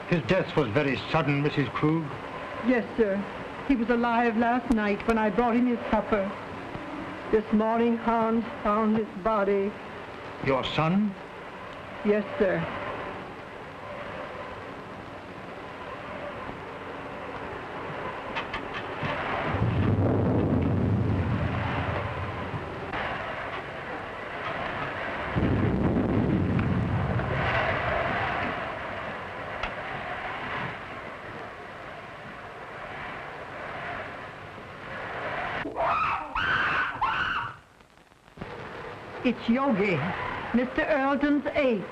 His death was very sudden, Mrs. Krug. Yes, sir. He was alive last night when I brought him his supper. This morning, Hans found his body. Your son? Yes, sir. It's Yogi, Mr. Earleton's aide.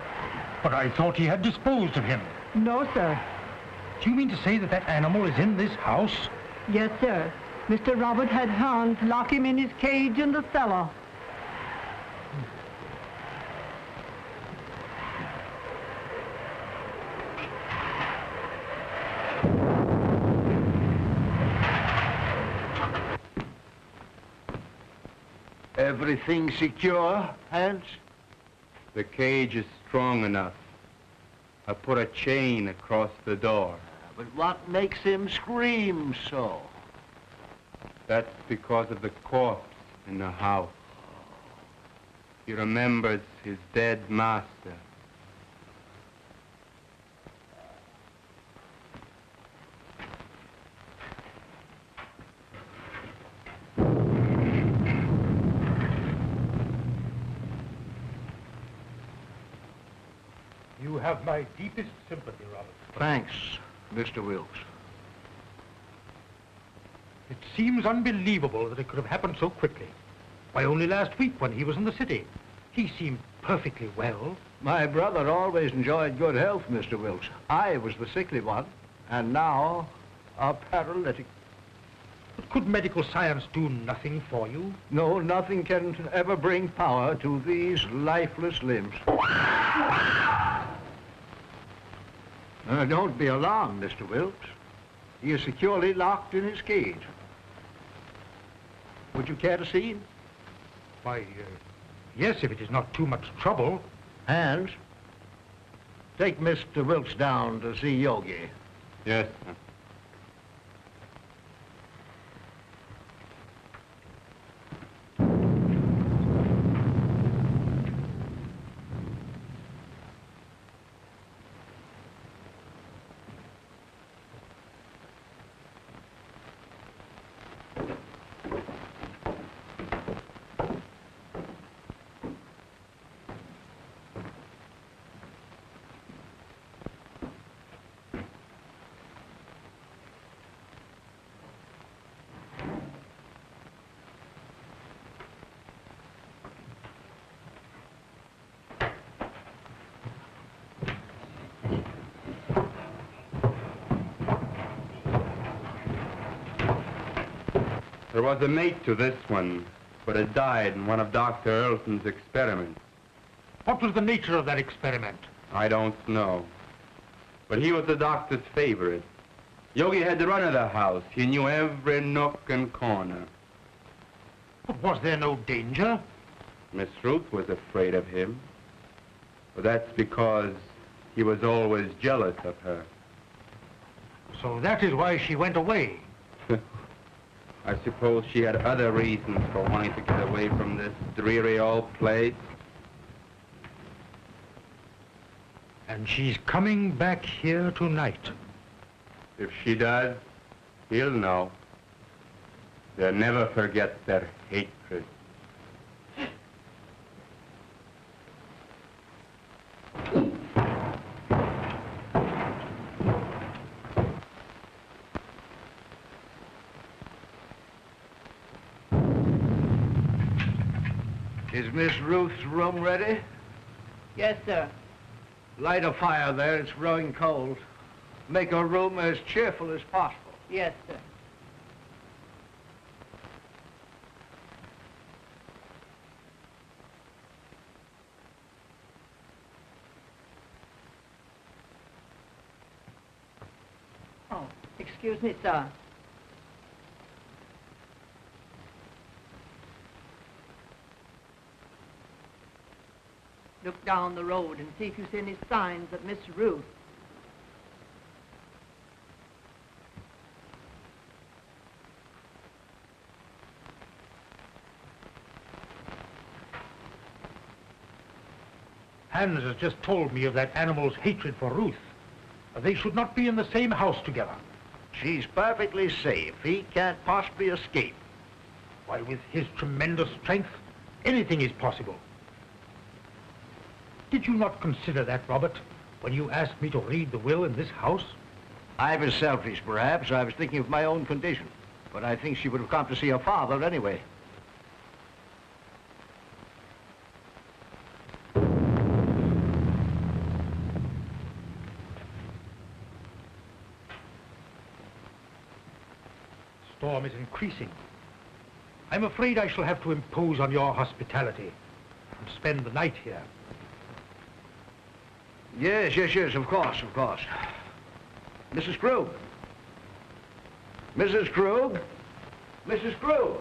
But I thought he had disposed of him. No, sir. Do you mean to say that that animal is in this house? Yes, sir. Mr. Robert had Hans lock him in his cage in the cellar. Everything secure, Hans? The cage is strong enough. I put a chain across the door. But what makes him scream so? That's because of the corpse in the house. He remembers his dead master. You have my deepest sympathy, Robert. Thanks, Mr. Wilkes. It seems unbelievable that it could have happened so quickly. Why, only last week when he was in the city. He seemed perfectly well. My brother always enjoyed good health, Mr. Wilkes. I was the sickly one, and now a paralytic. But could medical science do nothing for you? No, nothing can ever bring power to these lifeless limbs. Don't be alarmed, Mr. Wilkes. He is securely locked in his cage. Would you care to see him? Why, yes, if it is not too much trouble. Hans, take Mr. Wilkes down to see Yogi. Yes, sir. There was a mate to this one, but it died in one of Dr. Earleton's experiments. What was the nature of that experiment? I don't know. But he was the doctor's favorite. Yogi had the run of the house. He knew every nook and corner. But was there no danger? Miss Ruth was afraid of him. But that's because he was always jealous of her. So that is why she went away. I suppose she had other reasons for wanting to get away from this dreary old place. And she's coming back here tonight. If she does, he'll know. They'll never forget their hatred. Is Miss Ruth's room ready? Yes, sir. Light a fire there, it's growing cold. Make her room as cheerful as possible. Yes, sir. Oh, excuse me, sir. Look down the road and see if you see any signs of Miss Ruth. Hans has just told me of that animal's hatred for Ruth. They should not be in the same house together. She's perfectly safe. He can't possibly escape. Why, with his tremendous strength, anything is possible. Did you not consider that, Robert, when you asked me to read the will in this house? I was selfish, perhaps. I was thinking of my own condition. But I think she would have come to see her father anyway. The storm is increasing. I'm afraid I shall have to impose on your hospitality and spend the night here. Yes, of course. Mrs. Krug. Mrs. Krug? Mrs. Krug!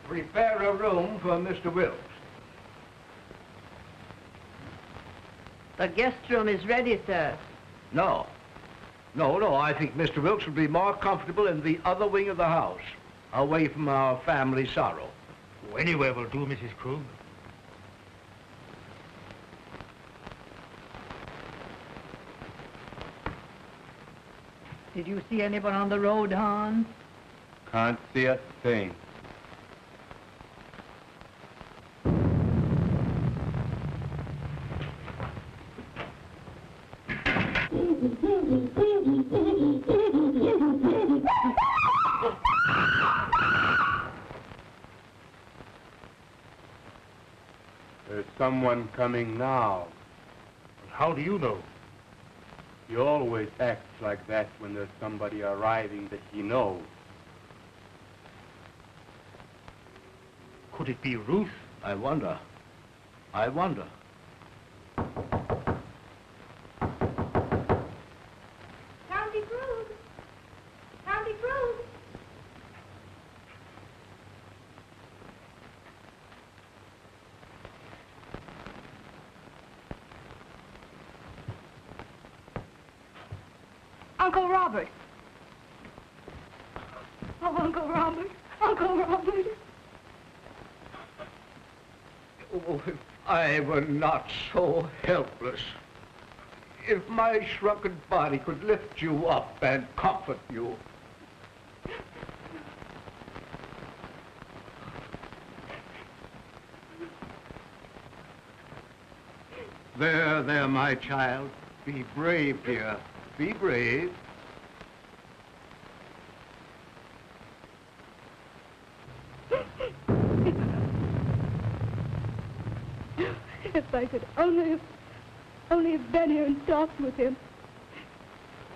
Prepare a room for Mr. Wilkes. The guest room is ready, sir. No, I think Mr. Wilkes would be more comfortable in the other wing of the house, away from our family sorrow. Oh, anywhere will do, Mrs. Krug. Did you see anyone on the road, Hans? Can't see a thing. There's someone coming now. How do you know? He always acts like that when there's somebody arriving that he knows. Could it be Ruth? I wonder. County Krug! County Krug! Uncle Robert! Oh, Uncle Robert! Uncle Robert! Oh, if I were not so helpless. If my shrunken body could lift you up and comfort you. There, my child. Be brave, dear. Be brave. If I could only have been here and talked with him.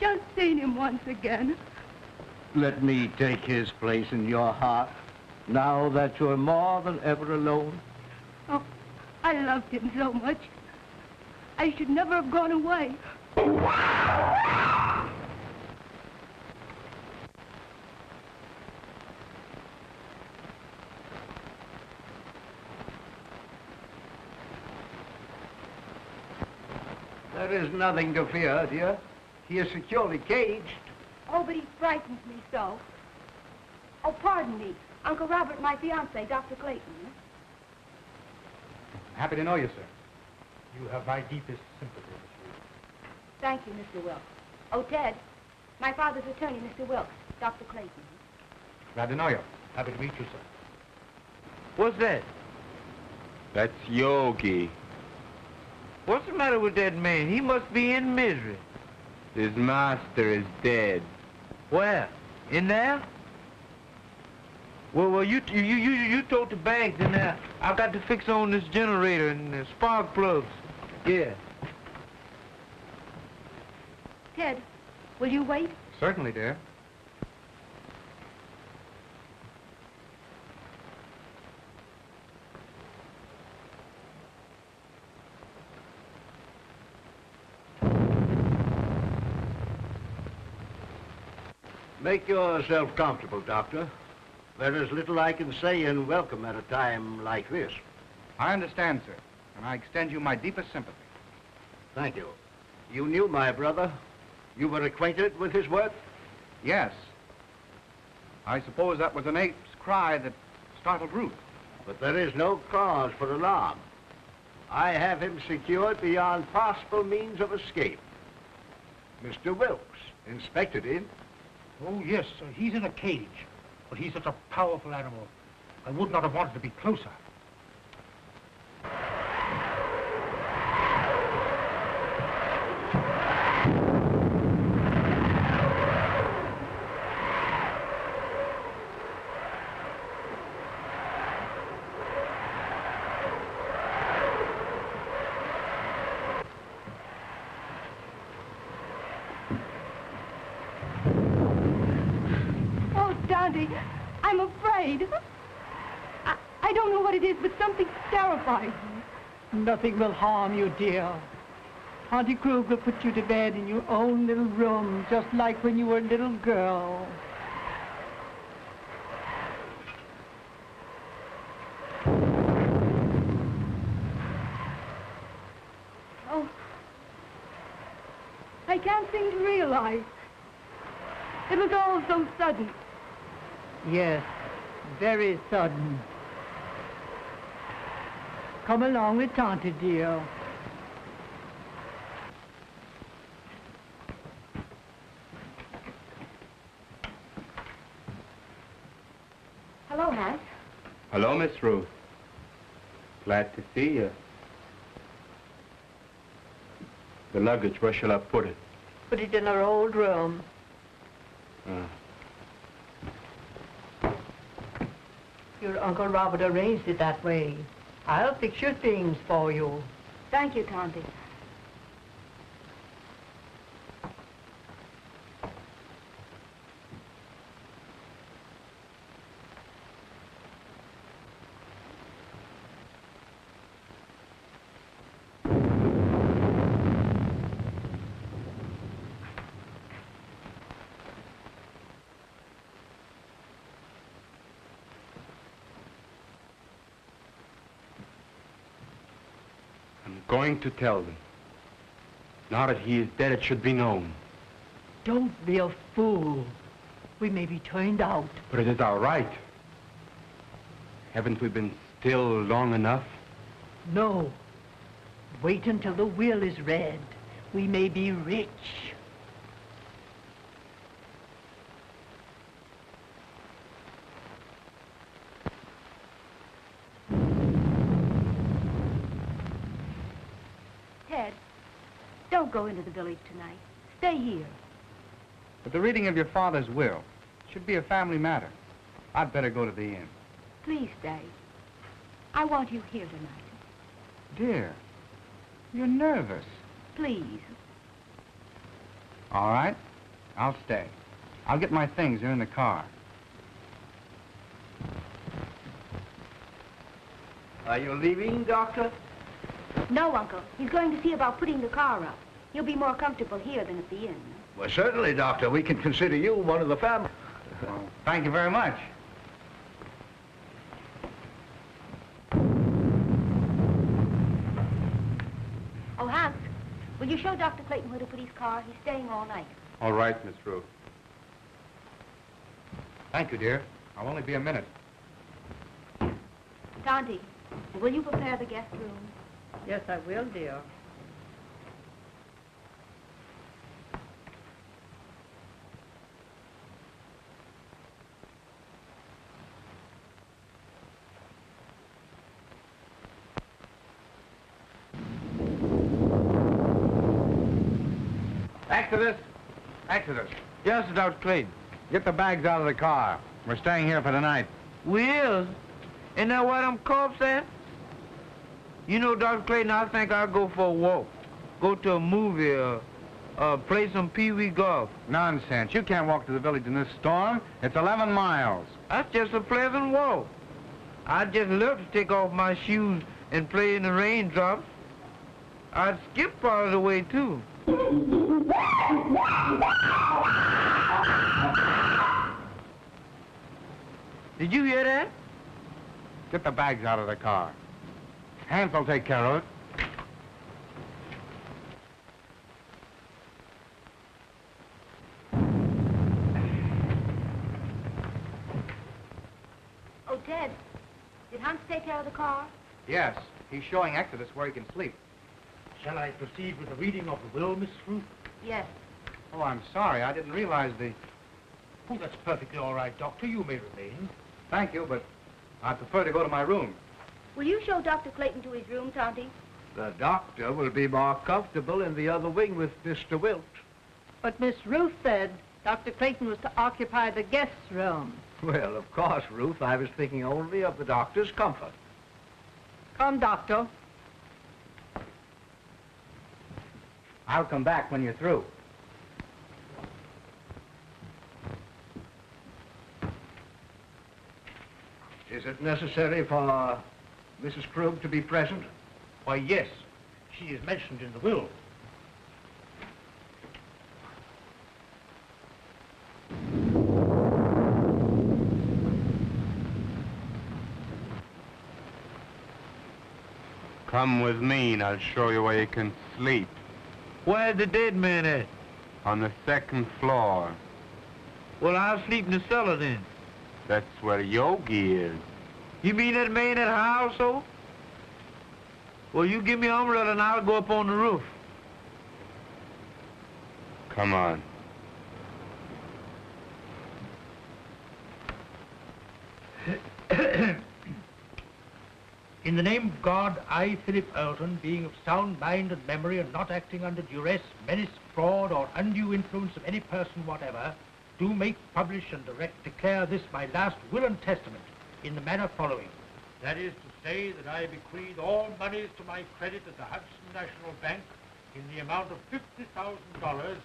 Just seen him once again. Let me take his place in your heart, now that you're more than ever alone. Oh, I loved him so much. I should never have gone away. There is nothing to fear, dear. He is securely caged. Oh, but he frightens me so. Oh, pardon me. Uncle Robert, my fiancé, Dr. Clayton. Happy to know you, sir. You have my deepest sympathy, Miss Ruth. Thank you, Mr. Wilkes. Oh, Ted, my father's attorney, Mr. Wilkes, Dr. Clayton. Glad to know you. Happy to meet you, sir. What's that? That's Yogi. What's the matter with that man? He must be in misery. His master is dead. Where? In there? Well, you told the bank, and I've got to fix on this generator and the spark plugs. Yeah. Ted, will you wait? Certainly, dear. Make yourself comfortable, Doctor. There is little I can say in welcome at a time like this. I understand, sir, and I extend you my deepest sympathy. Thank you. You knew my brother. You were acquainted with his work? Yes. I suppose that was an ape's cry that startled Ruth. But there is no cause for alarm. I have him secured beyond possible means of escape. Mr. Wilkes inspected him. Oh, yes, sir. He's in a cage. But he's such a powerful animal. I would not have wanted to be closer. I'm afraid. I don't know what it is, but something terrifies me. Nothing will harm you, dear. Auntie Kruger put you to bed in your own little room, just like when you were a little girl. Oh, I can't seem to realize. It was all so sudden. Yes, very sudden. Come along with Tante, dear. Hello, Hans. Hello, Miss Ruth. Glad to see you. The luggage, where shall I put it? Put it in our old room. Your Uncle Robert arranged it that way. I'll fix your things for you. Thank you, Tante. Going to tell them. Now that he is dead, it should be known. Don't be a fool. We may be turned out. But it is our right. Haven't we been still long enough? No. Wait until the will is read. We may be rich. Don't go into the village tonight. Stay here. But the reading of your father's will should be a family matter. I'd better go to the inn. Please stay. I want you here tonight. Dear, you're nervous. Please. All right, I'll stay. I'll get my things. They're in the car. Are you leaving, Doctor? No, Uncle. He's going to see about putting the car up. You'll be more comfortable here than at the inn. Well, certainly, Doctor. We can consider you one of the family. Well, thank you very much. Oh, Hans, will you show Dr. Clayton where to put his car? He's staying all night. All right, Miss Ruth. Thank you, dear. I'll only be a minute. Tante, will you prepare the guest room? Yes, I will, dear. Exodus! Exodus! Yes, Dr. Clayton. Get the bags out of the car. We're staying here for the night. We is. Isn't that what them cops said? You know, Dr. Clayton, I think I'll go for a walk. Go to a movie or play some pee-wee golf. Nonsense. You can't walk to the village in this storm. It's 11 miles. That's just a pleasant walk. I'd just love to take off my shoes and play in the raindrops. I'd skip part of the way, too. Did you hear that? Get the bags out of the car. Hans will take care of it. Ted, did Hans take care of the car? Yes, he's showing Exodus where he can sleep. Shall I proceed with the reading of the will, Miss Ruth? Yes. Oh, I'm sorry. I didn't realize the... Oh, that's perfectly all right, Doctor. You may remain. Thank you, but I prefer to go to my room. Will you show Dr. Clayton to his room, Tonty? The doctor will be more comfortable in the other wing with Mr. Wilt. But Miss Ruth said Dr. Clayton was to occupy the guest's room. Well, of course, Ruth, I was thinking only of the doctor's comfort. Come, Doctor. I'll come back when you're through. Is it necessary for Mrs. Krug to be present? Why, yes. She is mentioned in the will. Come with me and I'll show you where you can sleep. Where's the dead man at? On the second floor. Well, I'll sleep in the cellar then. That's where Yogi is. You mean that man at her household? Well, you give me an umbrella and I'll go up on the roof. Come on. In the name of God, I, Philip Earlton, being of sound mind and memory and not acting under duress, menace, fraud, or undue influence of any person whatever, do make, publish, and declare this my last will and testament in the manner following. That is to say that I bequeath all monies to my credit at the Hudson National Bank in the amount of $50,000,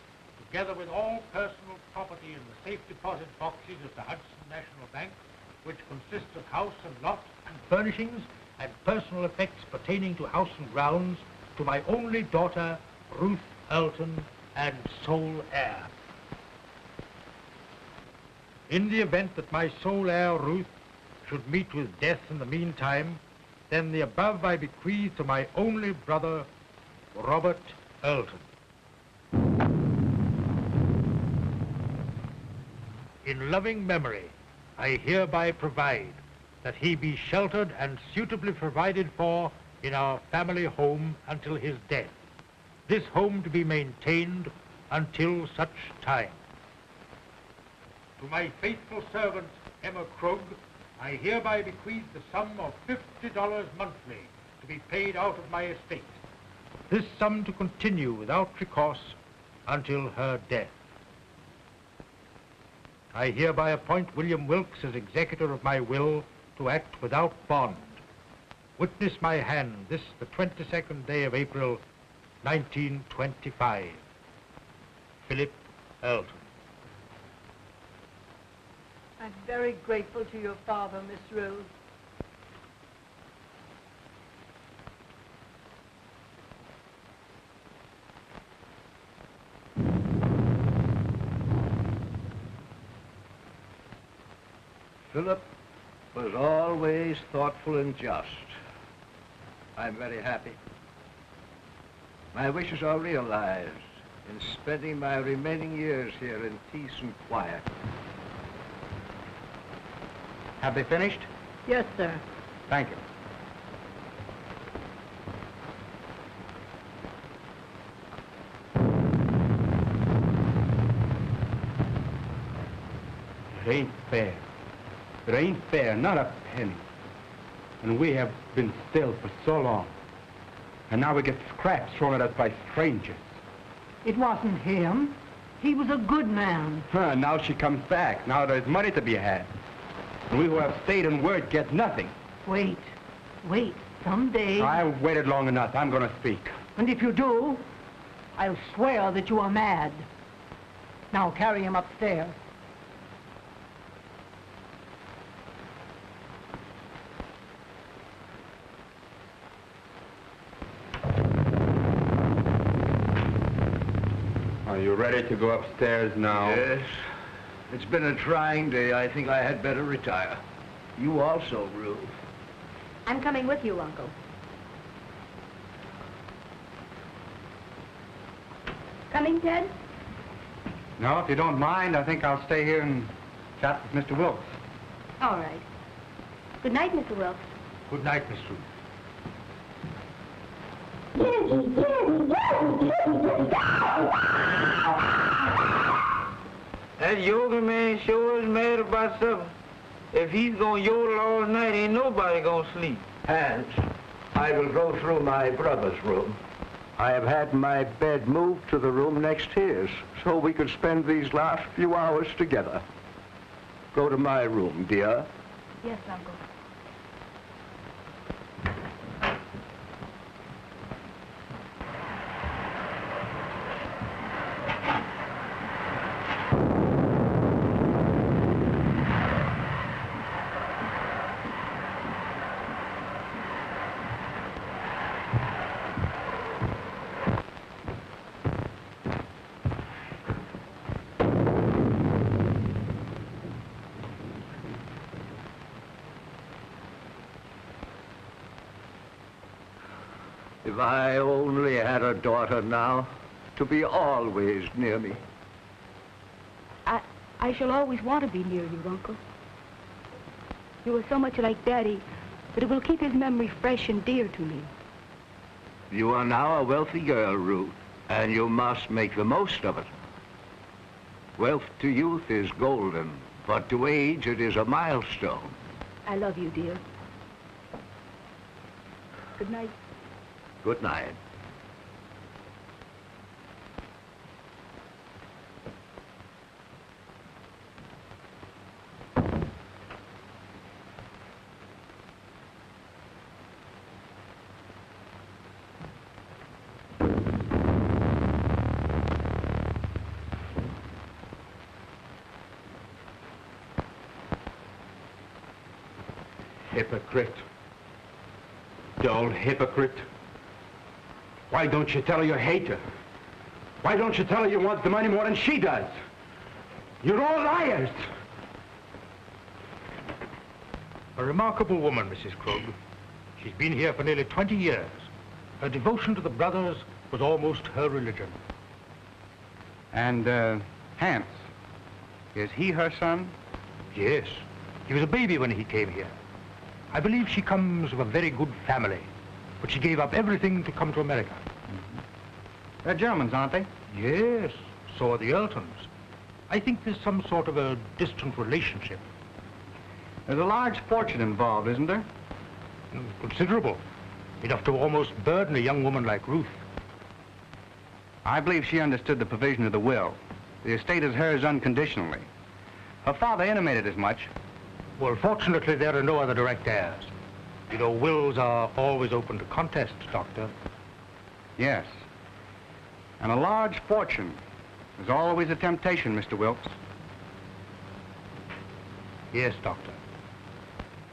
together with all personal property in the safe deposit boxes of the Hudson National Bank, which consists of house and lot and furnishings and personal effects pertaining to house and grounds, to my only daughter, Ruth Earlton, and sole heir. In the event that my sole heir, Ruth, should meet with death in the meantime, then the above I bequeath to my only brother, Robert Earlton. In loving memory, I hereby provide that he be sheltered and suitably provided for in our family home until his death, this home to be maintained until such time. To my faithful servant, Emma Krug, I hereby bequeath the sum of $50 monthly to be paid out of my estate, this sum to continue without recourse until her death. I hereby appoint William Wilkes as executor of my will to act without bond. Witness my hand this the 22nd day of April, 1925. Philip Earlton. I'm very grateful to your father, Miss Rose. Philip was always thoughtful and just. I'm very happy. My wishes are realized in spending my remaining years here in peace and quiet. Have they finished? Yes, sir. Thank you. It ain't fair. It ain't fair, not a penny. And we have been still for so long. And now we get scraps thrown at us by strangers. It wasn't him. He was a good man. Now she comes back. Now there's money to be had. And we who have stayed in word get nothing. Wait. Someday. I've waited long enough. I'm going to speak. And if you do, I'll swear that you are mad. Now carry him upstairs. Are you ready to go upstairs now? Yes. It's been a trying day. I think I had better retire. You also, Ruth. I'm coming with you, Uncle. Coming, Ted? No, if you don't mind, I think I'll stay here and chat with Mr. Wilkes. All right. Good night, Mr. Wilkes. Good night, Miss Ruth. That yoga man sure is mad about something. If he's gonna yodel all night, ain't nobody gonna sleep. Hans, I will go through my brother's room. I have had my bed moved to the room next to his, so we could spend these last few hours together. Go to my room, dear. Yes, Uncle. If I only had a daughter now, to be always near me. I shall always want to be near you, Uncle. You are so much like Daddy that it will keep his memory fresh and dear to me. You are now a wealthy girl, Ruth, and you must make the most of it. Wealth to youth is golden, but to age it is a milestone. I love you, dear. Good night. Good night. Hypocrite. Dull hypocrite. Why don't you tell her you hate her? Why don't you tell her you want the money more than she does? You're all liars. A remarkable woman, Mrs. Krug. She's been here for nearly 20 years. Her devotion to the brothers was almost her religion. And, Hans, is he her son? Yes. He was a baby when he came here. I believe she comes of a very good family, but she gave up everything to come to America. They're Germans, aren't they? Yes, so are the Eltons. I think there's some sort of a distant relationship. There's a large fortune involved, isn't there? Considerable. Enough to almost burden a young woman like Ruth. I believe she understood the provision of the will. The estate is hers unconditionally. Her father intimated as much. Well, fortunately, there are no other direct heirs. You know, wills are always open to contest, Doctor. Yes. And a large fortune is always a temptation, Mr. Wilkes. Yes, Doctor.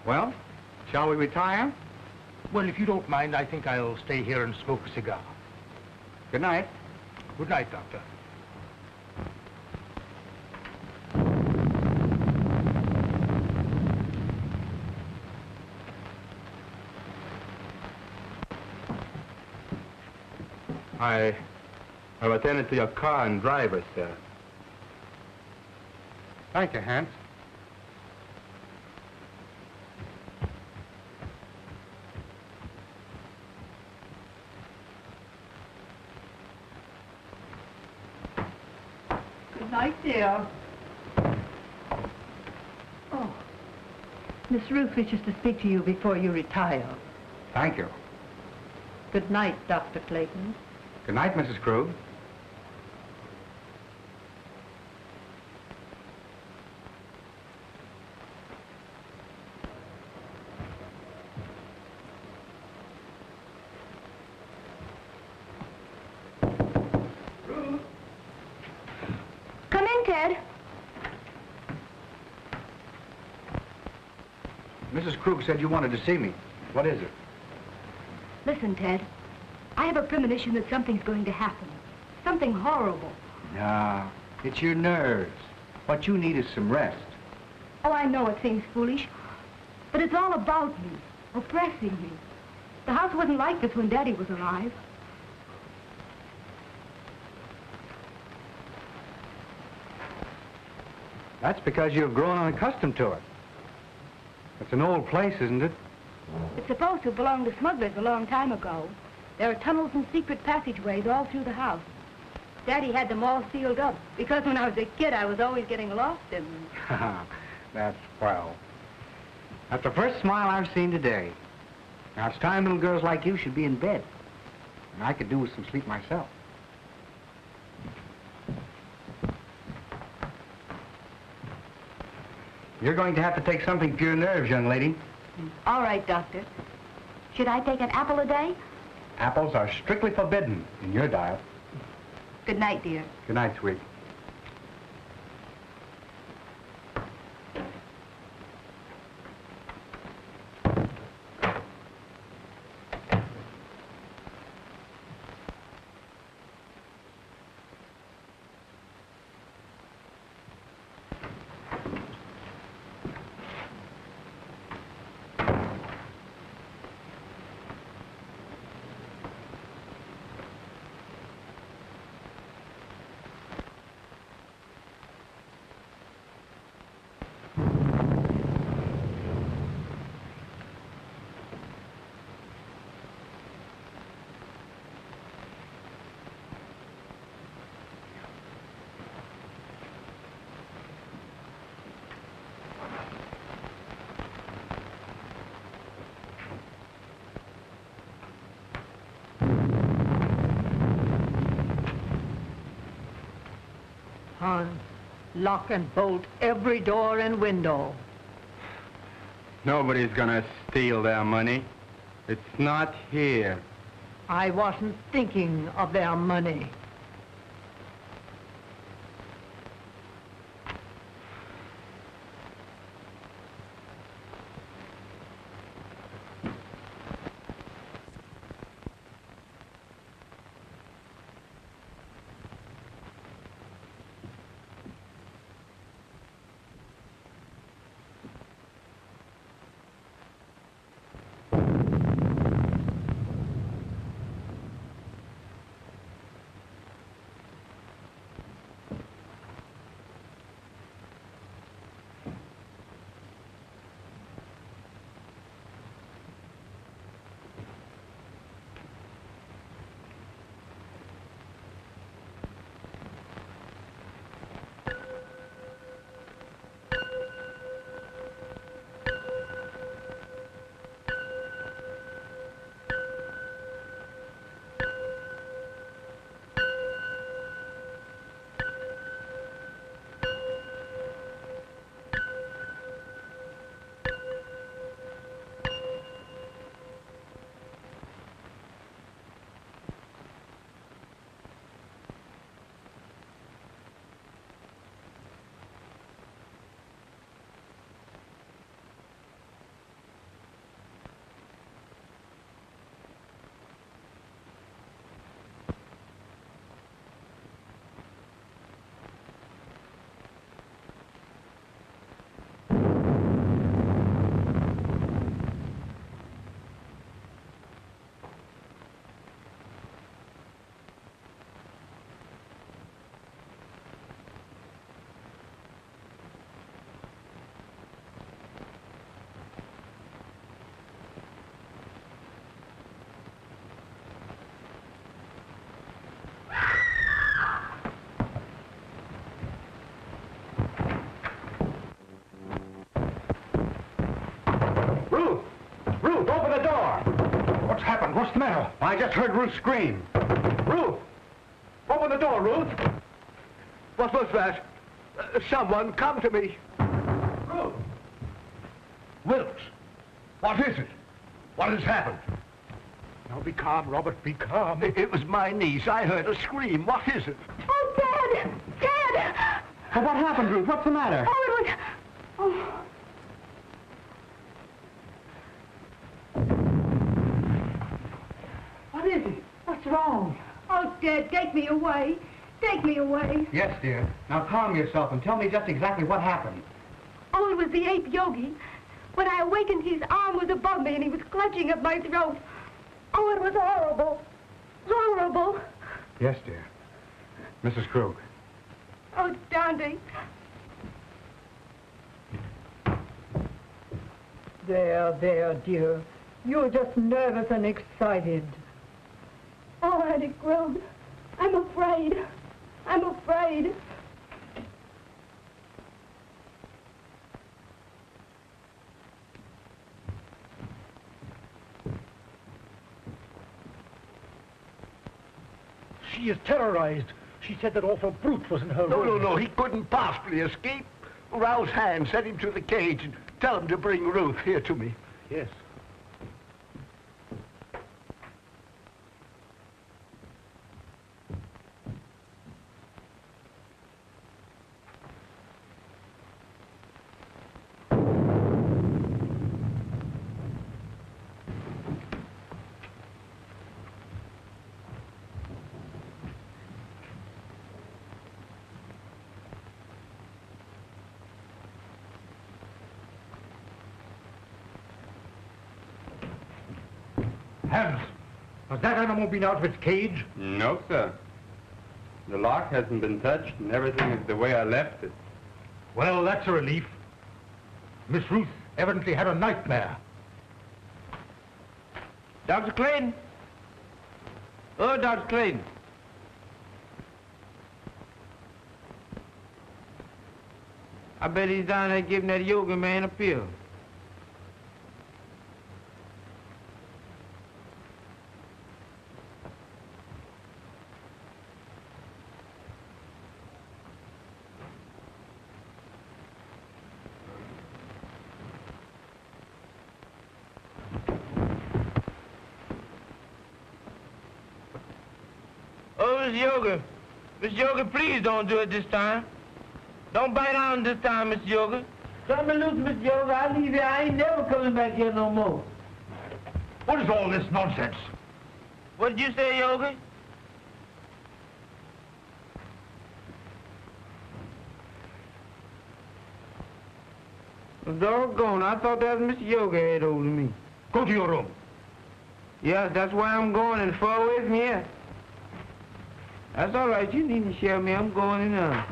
Well, shall we retire? Well, if you don't mind, I think I'll stay here and smoke a cigar. Good night. Good night, Doctor. I've attended to your car and driver, sir. Thank you, Hans. Good night, dear. Oh, Miss Ruth wishes to speak to you before you retire. Thank you. Good night, Dr. Clayton. Good night, Mrs. Krug. Come in, Ted. Mrs. Krug said you wanted to see me. What is it? Listen, Ted. I have a premonition that something's going to happen. Something horrible. No, it's your nerves. What you need is some rest. Oh, I know it seems foolish, but it's all about me, oppressing me. The house wasn't like this when Daddy was alive. That's because you've grown unaccustomed to it. It's an old place, isn't it? It's supposed to belong to smugglers a long time ago. There are tunnels and secret passageways all through the house. Daddy had them all sealed up because when I was a kid, I was always getting lost in them. That's swell. That's the first smile I've seen today. Now, it's time little girls like you should be in bed. And I could do with some sleep myself. You're going to have to take something for your nerves, young lady. All right, Doctor. Should I take an apple a day? Apples are strictly forbidden in your diet. Good night, dear. Good night, sweet. Hans, lock and bolt every door and window. Nobody's gonna steal their money. It's not here. I wasn't thinking of their money. Ruth, open the door! What's happened? What's the matter? I just heard Ruth scream. Ruth! Open the door, Ruth! What was that? Someone come to me. Ruth! Wilkes, what is it? What has happened? Now, be calm, Robert, be calm. It was my niece. I heard her scream. What is it? Oh, Dad! Dad! Well, what happened, Ruth? What's the matter? Oh, it was... Oh. What is it? What's wrong? Oh, Dad, take me away. Take me away. Yes, dear. Now calm yourself and tell me just exactly what happened. Oh, it was the ape Yogi. When I awakened, his arm was above me and he was clutching at my throat. Oh, it was horrible. Horrible. Yes, dear. Mrs. Krug. Oh, Dante. There, dear. You're just nervous and excited. Oh, Auntie Krug, I'm afraid. I'm afraid. She is terrorized. She said that awful brute was in her room. No, he couldn't possibly escape. Rouse Hand, send him to the cage and tell him to bring Ruth here to me. Yes. Hans, has that animal been out of its cage? No, sir. The lock hasn't been touched, and everything is the way I left it. Well, that's a relief. Miss Ruth evidently had a nightmare. Dr. Clayton? Oh, Dr. Clayton. I bet he's down there giving that yoga man a pill. Oh, Miss Yoga. Miss Yoga, please don't do it this time. Don't bite on this time, Miss Yoga. Cut me loose, Miss Yoga. I'll leave here. I ain't never coming back here no more. What is all this nonsense? What did you say, Yoga? Doggone, I thought that was Mr. Yoga had over me. Go to your room. Yes, that's why I'm going, and far away from here. That's all right. You needn't share me. I'm going in now.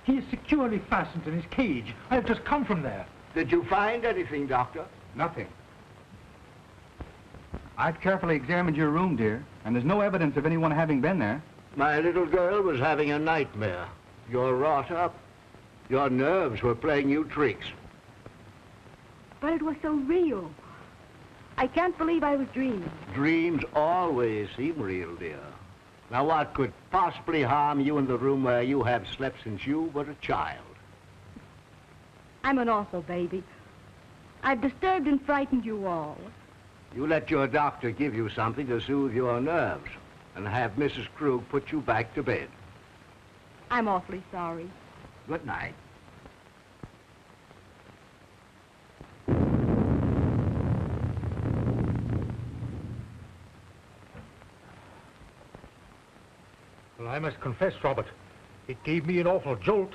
He is securely fastened in his cage. I have just come from there. Did you find anything, Doctor? Nothing. I've carefully examined your room, dear, and there's no evidence of anyone having been there. My little girl was having a nightmare. You're wrought up. Your nerves were playing you tricks. But it was so real. I can't believe I was dreaming. Dreams always seem real, dear. Now, what could possibly harm you in the room where you have slept since you were a child? I'm an awful baby. I've disturbed and frightened you all. You let your doctor give you something to soothe your nerves and have Mrs. Krug put you back to bed. I'm awfully sorry. Good night. Well, I must confess, Robert, it gave me an awful jolt.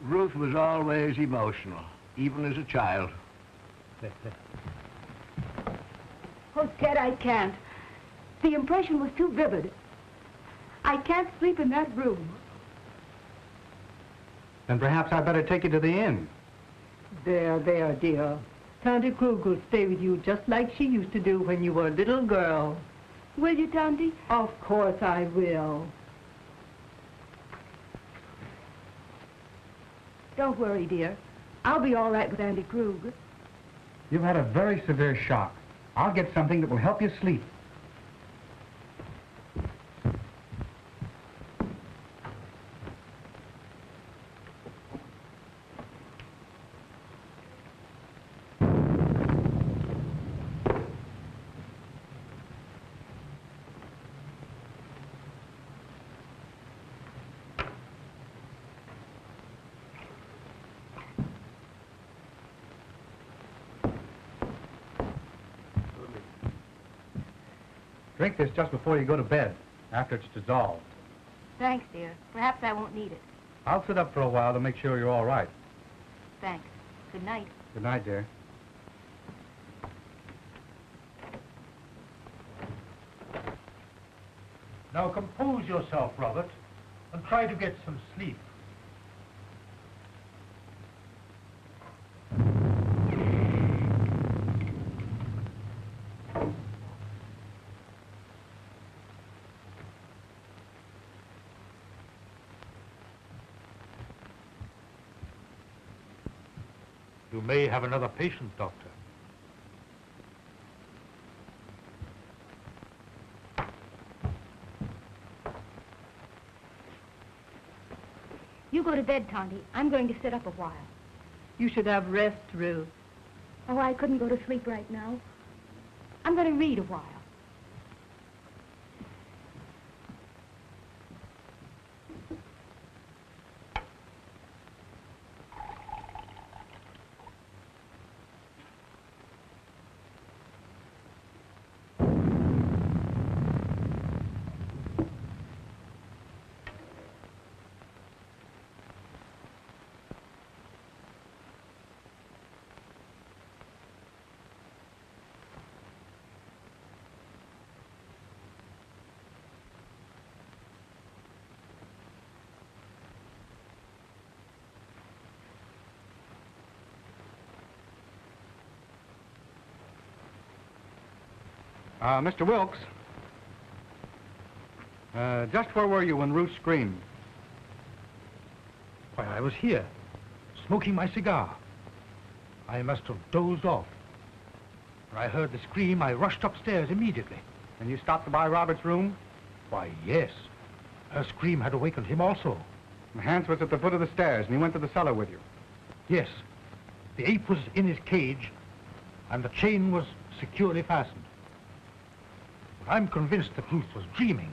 Ruth was always emotional, even as a child. Oh, Ted, I can't. The impression was too vivid. I can't sleep in that room. Then perhaps I'd better take you to the inn. There, dear. Tante Krug will stay with you just like she used to do when you were a little girl. Will you, Tante? Of course I will. Don't worry, dear. I'll be all right with Auntie Krug. You've had a very severe shock. I'll get something that will help you sleep. Drink this just before you go to bed, after it's dissolved. Thanks, dear. Perhaps I won't need it. I'll sit up for a while to make sure you're all right. Thanks. Good night. Good night, dear. Now compose yourself, Robert, and try to get some sleep. You may have another patient, Doctor. You go to bed, Tonty. I'm going to sit up a while. You should have rest, Ruth. Oh, I couldn't go to sleep right now. I'm going to read a while. Mr. Wilkes, just where were you when Ruth screamed? Why, I was here, smoking my cigar. I must have dozed off. When I heard the scream, I rushed upstairs immediately. And you stopped by Robert's room? Why, yes. Her scream had awakened him also. Hans was at the foot of the stairs, and he went to the cellar with you. Yes. The ape was in his cage, and the chain was securely fastened. But I'm convinced that Ruth was dreaming.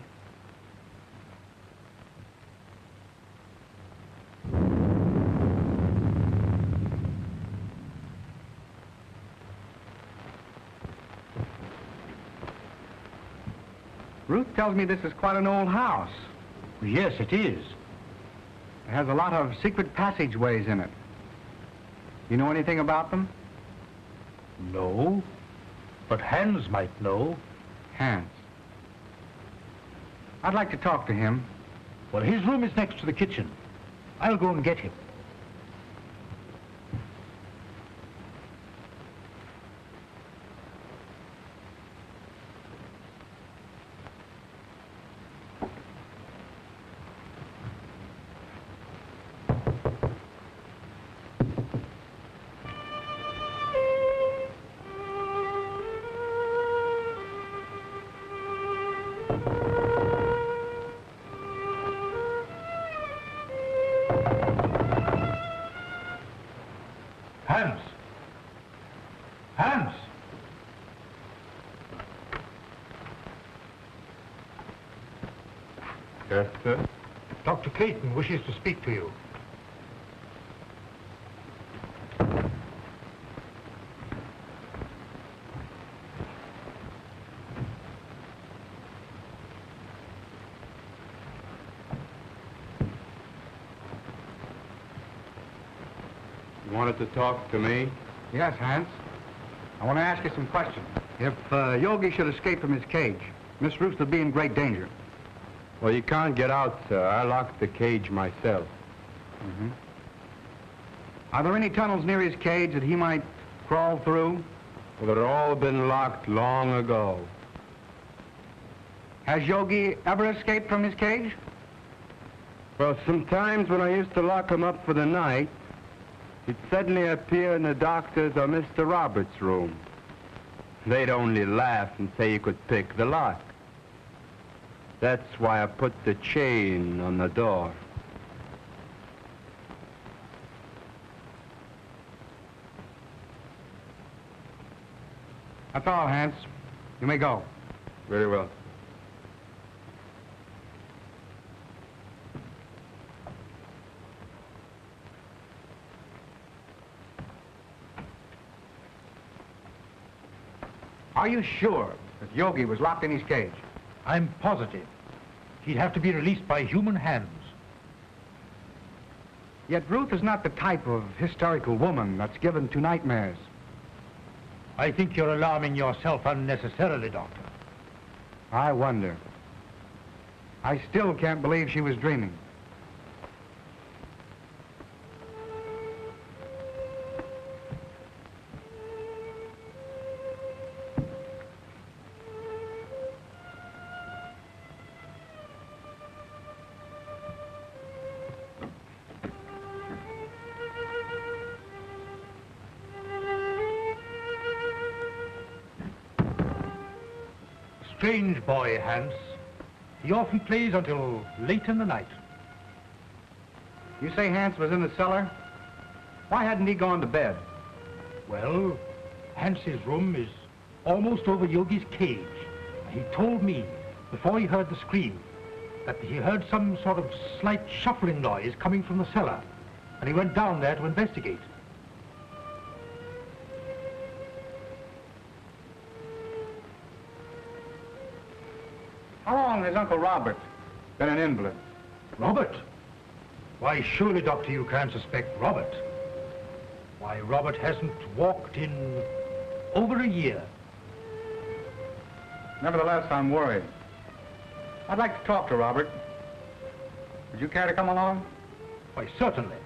Ruth tells me this is quite an old house. Yes, it is. It has a lot of secret passageways in it. You know anything about them? No, but Hans might know. Hans. I'd like to talk to him. Well, his room is next to the kitchen. I'll go and get him. Hans! Hans! Yes, sir? Dr. Clayton wishes to speak to you. You wanted to talk to me? Yes, Hans. I want to ask you some questions. If Yogi should escape from his cage, Miss Ruth would be in great danger. Well, you can't get out, sir. I locked the cage myself. Mm-hmm. Are there any tunnels near his cage that he might crawl through? Well, they've all been locked long ago. Has Yogi ever escaped from his cage? Well, sometimes when I used to lock him up for the night, he'd suddenly appear in the doctor's or Mr. Roberts' room. They'd only laugh and say you could pick the lock. That's why I put the chain on the door. That's all, Hans. You may go. Very well. Are you sure that Yogi was locked in his cage? I'm positive. He'd have to be released by human hands. Yet Ruth is not the type of hysterical woman that's given to nightmares. I think you're alarming yourself unnecessarily, Doctor. I wonder. I still can't believe she was dreaming. Strange boy, Hans. He often plays until late in the night. You say Hans was in the cellar? Why hadn't he gone to bed? Well, Hans's room is almost over Yogi's cage. He told me, before he heard the scream, that he heard some sort of slight shuffling noise coming from the cellar, and he went down there to investigate. How long has Uncle Robert been an invalid? Robert? Why, surely, Doctor, you can't suspect Robert. Why, Robert hasn't walked in over a year. Nevertheless, I'm worried. I'd like to talk to Robert. Would you care to come along? Why, certainly.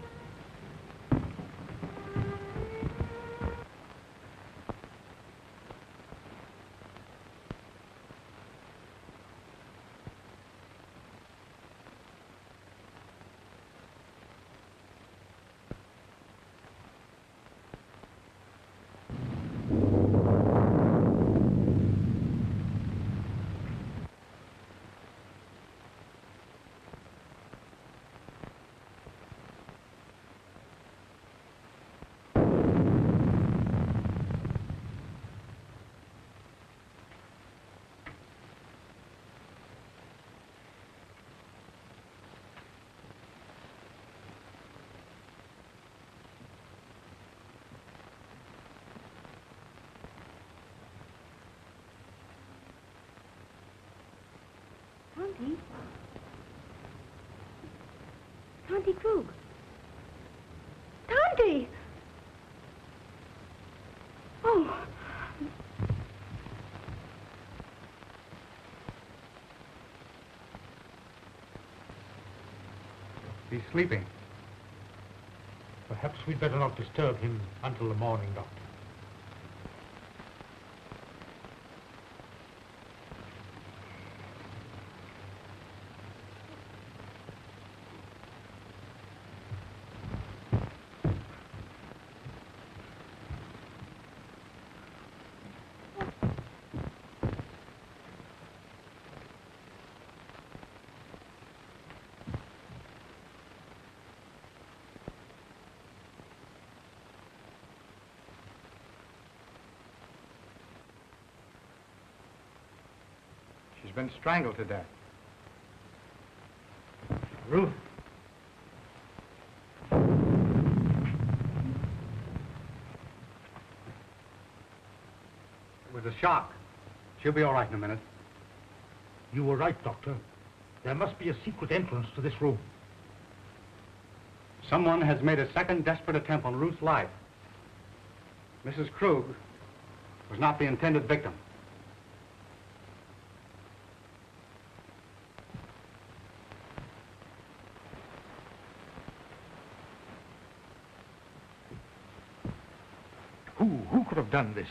Tonty Krug. Tonty! Oh. He's sleeping. Perhaps we'd better not disturb him until the morning, Doctor. She's been strangled to death. Ruth. It was a shock. She'll be all right in a minute. You were right, Doctor. There must be a secret entrance to this room. Someone has made a second desperate attempt on Ruth's life. Mrs. Krug was not the intended victim. Who could have done this?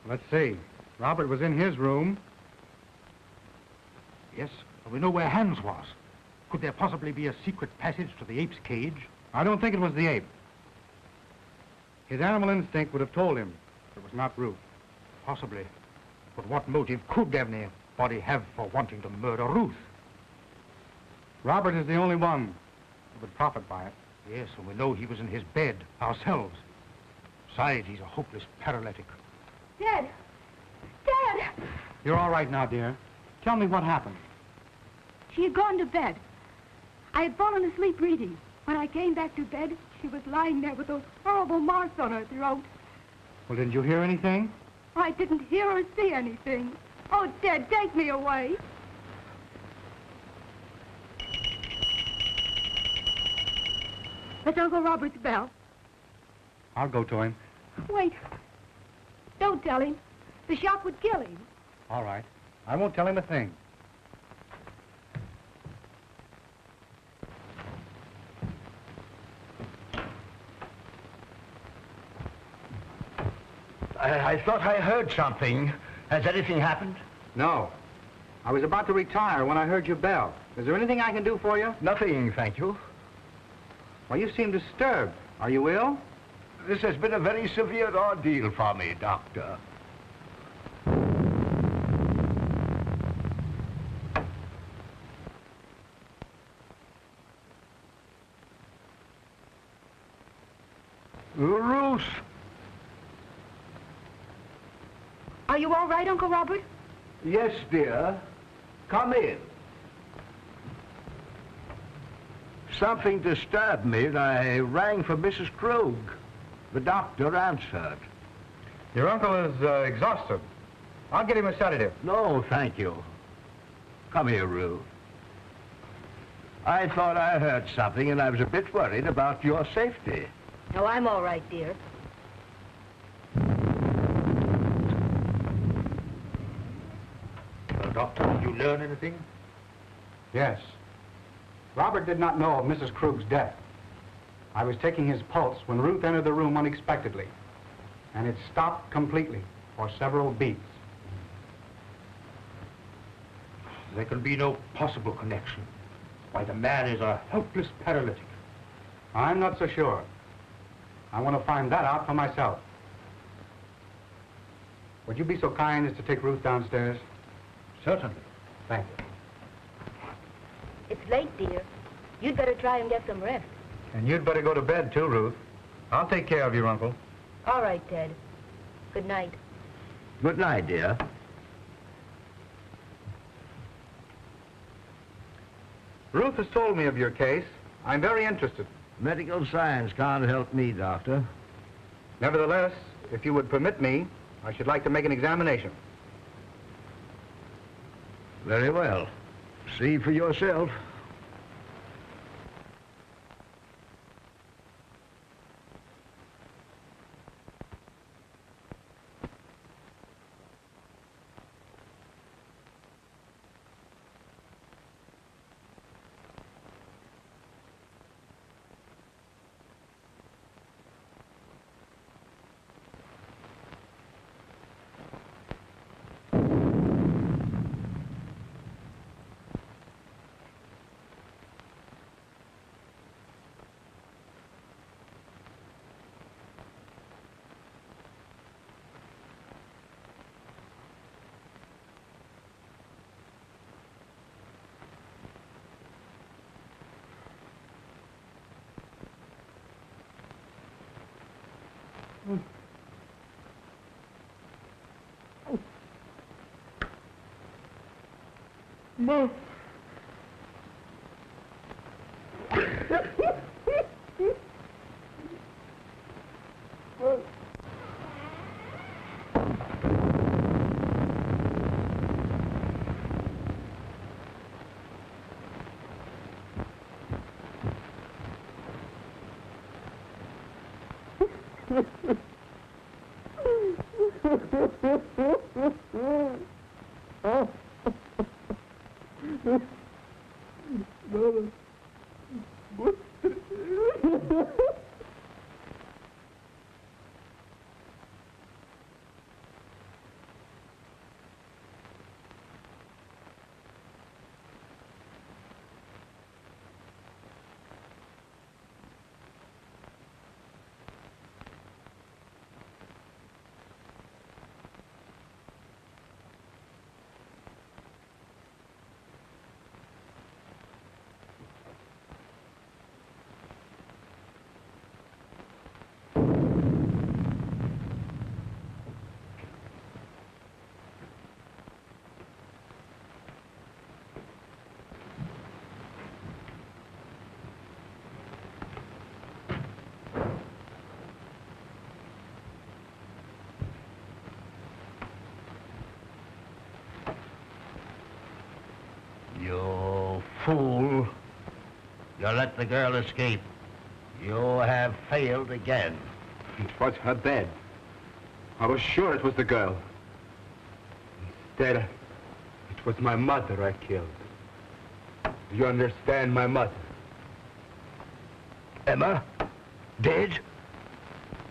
Let's see. Robert was in his room. Yes, we know where Hans was. Could there possibly be a secret passage to the ape's cage? I don't think it was the ape. His animal instinct would have told him it was not Ruth. Possibly. But what motive could anybody have for wanting to murder Ruth? Robert is the only one who would profit by it. Yes, and we know he was in his bed ourselves. Besides, he's a hopeless paralytic. Dad! Dad! You're all right now, dear. Tell me what happened. She had gone to bed. I had fallen asleep reading. When I came back to bed, she was lying there with those horrible marks on her throat. Well, didn't you hear anything? I didn't hear or see anything. Oh, Dad, take me away. That's Uncle Robert's bell. I'll go to him. Wait. Don't tell him. The shock would kill him. All right. I won't tell him a thing. I thought I heard something. Has anything happened? No. I was about to retire when I heard your bell. Is there anything I can do for you? Nothing, thank you. Well, you seem disturbed. Are you ill? This has been a very severe ordeal for me, Doctor. Ruth! Are you all right, Uncle Robert? Yes, dear. Come in. Something disturbed me, and I rang for Mrs. Krug. The doctor answered. Your uncle is exhausted. I'll get him a sedative. No, thank you. Come here, Ruth. I thought I heard something, and I was a bit worried about your safety. No, I'm all right, dear. Well, Doctor, did you learn anything? Yes. Robert did not know of Mrs. Krug's death. I was taking his pulse when Ruth entered the room unexpectedly, and it stopped completely for several beats. There can be no possible connection. Why, the man is a helpless paralytic. I'm not so sure. I want to find that out for myself. Would you be so kind as to take Ruth downstairs? Certainly. Thank you. It's late, dear. You'd better try and get some rest. And you'd better go to bed, too, Ruth. I'll take care of your uncle. All right, Ted. Good night. Good night, dear. Ruth has told me of your case. I'm very interested. Medical science can't help me, Doctor. Nevertheless, if you would permit me, I should like to make an examination. Very well. See for yourself. Mom. You fool. You let the girl escape. You have failed again. It was her bed. I was sure it was the girl. Instead, it was my mother I killed. Do you understand, my mother? Emma? Dead?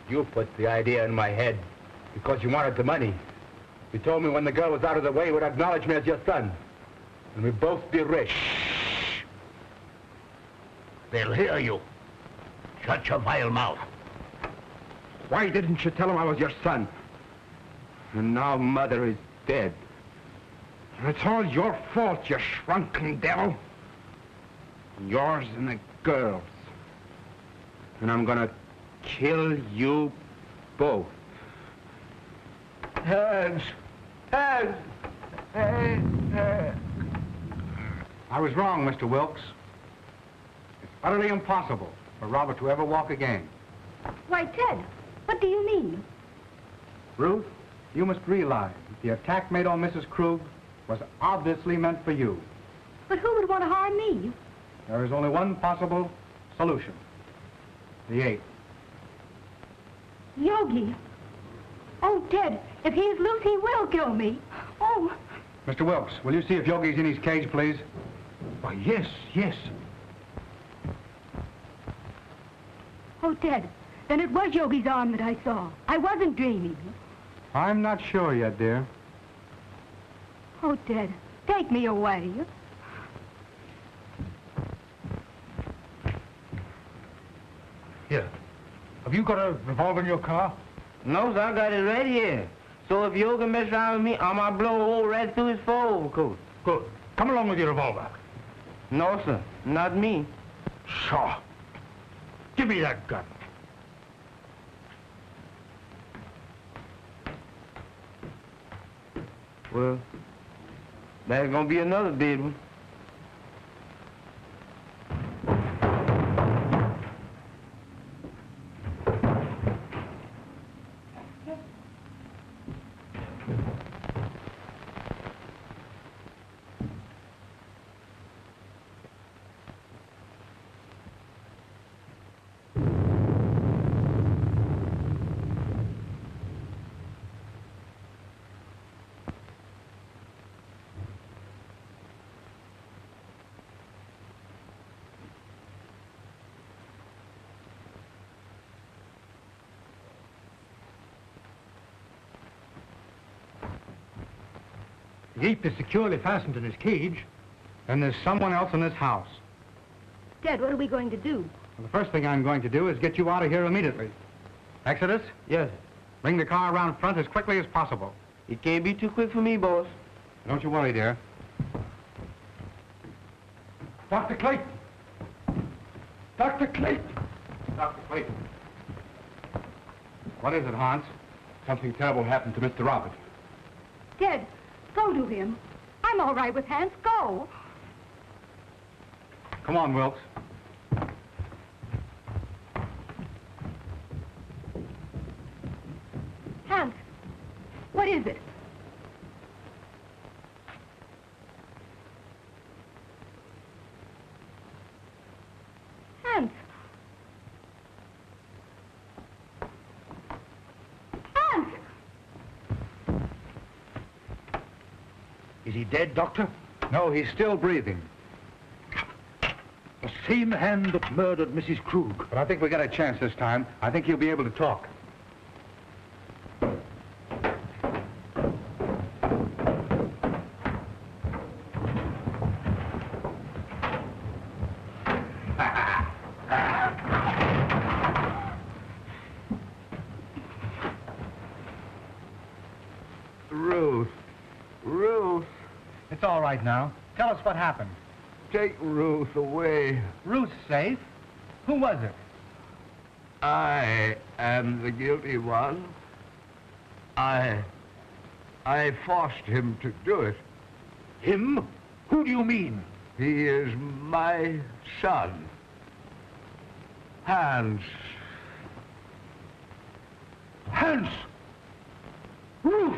You put the idea in my head. Because you wanted the money. You told me when the girl was out of the way, you would acknowledge me as your son. And we'd both be rich. Shh. They'll hear you. Shut your vile mouth. Why didn't you tell him I was your son? And now Mother is dead. And it's all your fault, you shrunken devil. Yours and the girls. And I'm gonna kill you both. Hands! Hands! I was wrong, Mr. Wilkes. It's utterly impossible for Robert to ever walk again. Why, Ted, what do you mean? Ruth, you must realize that the attack made on Mrs. Krug was obviously meant for you. But who would want to harm me? There is only one possible solution. The ape. Yogi. Oh, Ted, if he is loose, he will kill me. Oh. Mr. Wilkes, will you see if Yogi's in his cage, please? Why, yes, yes. Oh, Ted, then it was Yogi's arm that I saw. I wasn't dreaming. I'm not sure yet, dear. Oh, Ted, take me away. Here. Have you got a revolver in your car? No, sir, I got it right here. So if you can mess around with me, I might blow a hole right through his fur overcoat. Good. Come along with your revolver. No, sir, not me. Sure. Give me that gun. Well, there's gonna be another big one. The ape is securely fastened in his cage. Then there's someone else in this house. Ted, what are we going to do? Well, the first thing I'm going to do is get you out of here immediately. Exodus, Yes, bring the car around front as quickly as possible. it can't be too quick for me, boss. Don't you worry, dear. Dr. Clayton! Dr. Clayton! Dr. Clayton. What is it, Hans? Something terrible happened to Mr. Robert. Ted, go to him. I'm all right with Hans. Go. Come on, Wilkes. Hans, what is it? Hans. Hans! Is he dead, Doctor? No, he's still breathing. The same hand that murdered Mrs. Krug. But I think we got a chance this time. I think he'll be able to talk. Ruth, It's all right now. Tell us what happened. take Ruth away. Ruth's safe. Who was it? I am the guilty one. I forced him to do it. Him? Who do you mean? He is my son. Hans. Hans! Ruth!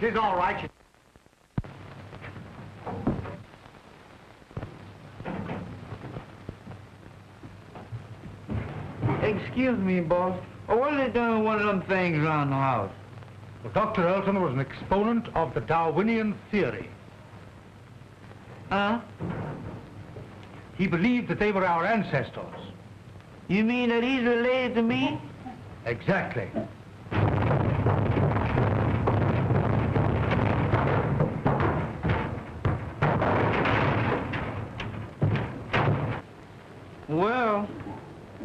She's all right. Excuse me, boss. What are they doing with one of them things around the house? Well, Dr. Elton was an exponent of the Darwinian theory. Huh? He believed that they were our ancestors. You mean that he's related to me? Exactly. Well,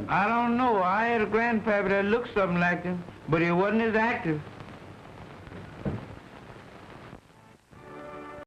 I don't know. I had a grandpappy that looked something like him, but he wasn't as active.